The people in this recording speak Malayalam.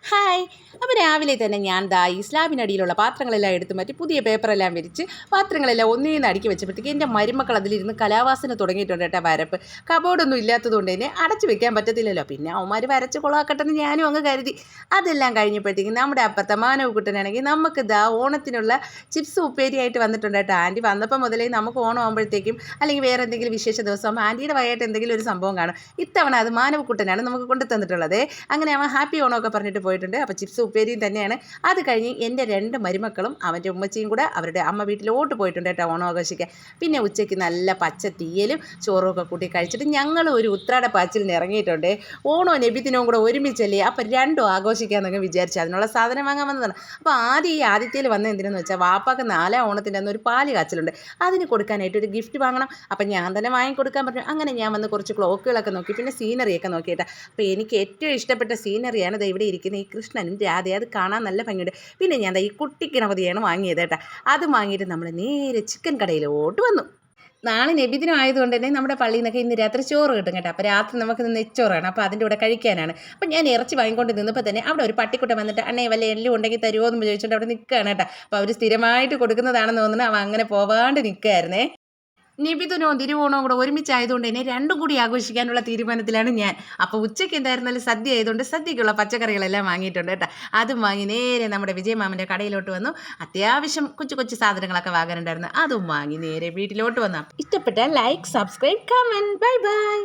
ഹായ്. അപ്പോൾ രാവിലെ തന്നെ ഞാൻ ഈ സ്ലാബിനടിയിലുള്ള പാത്രങ്ങളെല്ലാം എടുത്തു മാറ്റി പുതിയ പേപ്പറെല്ലാം വിരിച്ച് പാത്രങ്ങളെല്ലാം ഒന്നേന്ന് അടുക്കി വെച്ചപ്പോഴത്തേക്ക് എൻ്റെ മരുമക്കൾ അതിലിരുന്ന് കലാവാസന തുടങ്ങിയിട്ടുണ്ട് കേട്ടോ. വരപ്പ് കബോർഡൊന്നും ഇല്ലാത്തതുകൊണ്ട് തന്നെ അടച്ചു വെക്കാൻ പറ്റത്തില്ലല്ലോ. പിന്നെ അവന്മാർ വരച്ച് കൊളാക്കട്ടെന്ന് ഞാനും അങ്ങ് കരുതി. അതെല്ലാം കഴിഞ്ഞപ്പോഴത്തേക്കും നമ്മുടെ അപ്പുറത്തെ മാനവക്കുട്ടനാണെങ്കിൽ നമുക്ക് ഓണത്തിനുള്ള ചിപ്സ് ഉപ്പേരിയായിട്ട് വന്നിട്ടുണ്ട് കേട്ടോ. ആൻറ്റി വന്നപ്പോൾ മുതലേ നമുക്ക് ഓണം ആകുമ്പോഴത്തേക്കും അല്ലെങ്കിൽ വേറെ എന്തെങ്കിലും വിശേഷ ദിവസം ആൻറ്റിയുടെ വയനായിട്ട് എന്തെങ്കിലും ഒരു സംഭവം കാണും. ഇത്തവണ അത് മാനവക്കുട്ടനാണ് നമുക്ക് കൊണ്ടു തന്നിട്ടുള്ളത്. അങ്ങനെ അവൻ ഹാപ്പി ഓണമൊക്കെ പറഞ്ഞിട്ട് പോയിട്ടുണ്ട്. അപ്പോൾ ചിപ്സ് ഉപ്പേരിയും തന്നെയാണ്. അത് കഴിഞ്ഞ് എൻ്റെ 2 മരുമക്കളും അവൻ്റെ ഉമ്മച്ചിയും കൂടെ അവരുടെ അമ്മ വീട്ടിലോട്ട് പോയിട്ടുണ്ട് കേട്ടോ ഓണം ആഘോഷിക്കാൻ. പിന്നെ ഉച്ചയ്ക്ക് നല്ല പച്ച തീയലും ചോറും ഒക്കെ കൂട്ടി കഴിച്ചിട്ട് ഞങ്ങൾ ഒരു ഉത്രാട പാച്ചിലിന് ഇറങ്ങിയിട്ടുണ്ട്. ഓണവും നബിദിനവും കൂടെ ഒരുമിച്ചല്ലേ, അപ്പോൾ രണ്ടും ആഘോഷിക്കാമെന്നൊക്കെ വിചാരിച്ചു അതിനുള്ള സാധനം വാങ്ങാൻ വന്നതാണ്. അപ്പോൾ ഈ ആദ്യത്തേൽ വന്ന എന്തിനെന്ന് വെച്ചാൽ വാപ്പാക്ക് 4 ഓണത്തിൻ്റെ അന്ന് ഒരു പാല് കാച്ചലുണ്ട്. അതിന് കൊടുക്കാനായിട്ട് ഒരു ഗിഫ്റ്റ് വാങ്ങണം. അപ്പം ഞാൻ തന്നെ വാങ്ങിക്കൊടുക്കാൻ പറഞ്ഞു. അങ്ങനെ ഞാൻ വന്ന് കുറച്ച് ക്ലോക്കുകളൊക്കെ നോക്കി, പിന്നെ സീനറിയൊക്കെ നോക്കിയിട്ടാണ്. അപ്പോൾ എനിക്ക് ഏറ്റവും ഇഷ്ടപ്പെട്ട സീനറിയാണ് ഇത് ഇവിടെ ഇരിക്കുന്ന ഈ കൃഷ്ണനും രാധയും. അത് കാണാൻ നല്ല ഭംഗിയുണ്ട്. പിന്നെ ഞാൻ ഈ കുട്ടി ഗണപതിയാണ് വാങ്ങിയത് കേട്ടോ. അത് വാങ്ങിയിട്ട് നമ്മൾ നേരെ ചിക്കൻ കടയിലോട്ട് വന്നു. നാളെ നബിദിനം ആയതുകൊണ്ട് തന്നെ നമ്മുടെ പള്ളിയിൽ നിന്നൊക്കെ ഇന്ന് രാത്രി ചോറ് കിട്ടും കേട്ടോ. അപ്പോൾ രാത്രി നമുക്ക് നെച്ചോറാണ്. അപ്പോൾ അതിൻ്റെ കൂടെ കഴിക്കാനാണ്. അപ്പോൾ ഞാൻ ഇറച്ചി വാങ്ങിക്കൊണ്ട് നിന്നപ്പോൾ തന്നെ അവിടെ ഒരു പട്ടിക്കുട്ടൻ വന്നിട്ട് അണ്ണേ വല്ല എല്ലാം ഉണ്ടെങ്കിൽ തരുമോ എന്ന് ചോദിച്ചുകൊണ്ട് അവിടെ നിൽക്കുകയാണ് കേട്ടോ. അപ്പോൾ അവർ സ്ഥിരമായിട്ട് കൊടുക്കുന്നതാണെന്ന് തോന്നുന്നു. അവൻ അങ്ങനെ പോവാണ്ട് നിൽക്കുകയായിരുന്നേ. നിബിധനവും തിരുവോണവും കൂടെ ഒരുമിച്ചായതുകൊണ്ട് തന്നെ രണ്ടും കൂടി ആഘോഷിക്കാനുള്ള തീരുമാനത്തിലാണ് ഞാൻ. അപ്പോൾ ഉച്ചയ്ക്ക് എന്തായിരുന്നാലും സദ്യ ആയതുകൊണ്ട് സദ്യക്കുള്ള പച്ചക്കറികളെല്ലാം വാങ്ങിയിട്ടുണ്ട് കേട്ടോ. അതും വാങ്ങി നേരെ നമ്മുടെ വിജയമാമൻ്റെ കടയിലോട്ട് വന്നു. അത്യാവശ്യം കൊച്ചു കൊച്ചു സാധനങ്ങളൊക്കെ വാങ്ങാനുണ്ടായിരുന്നു. അതും വാങ്ങി നേരെ വീട്ടിലോട്ട് വന്നു. ഇഷ്ടപ്പെട്ടാൽ like, subscribe, comment. Bye bye.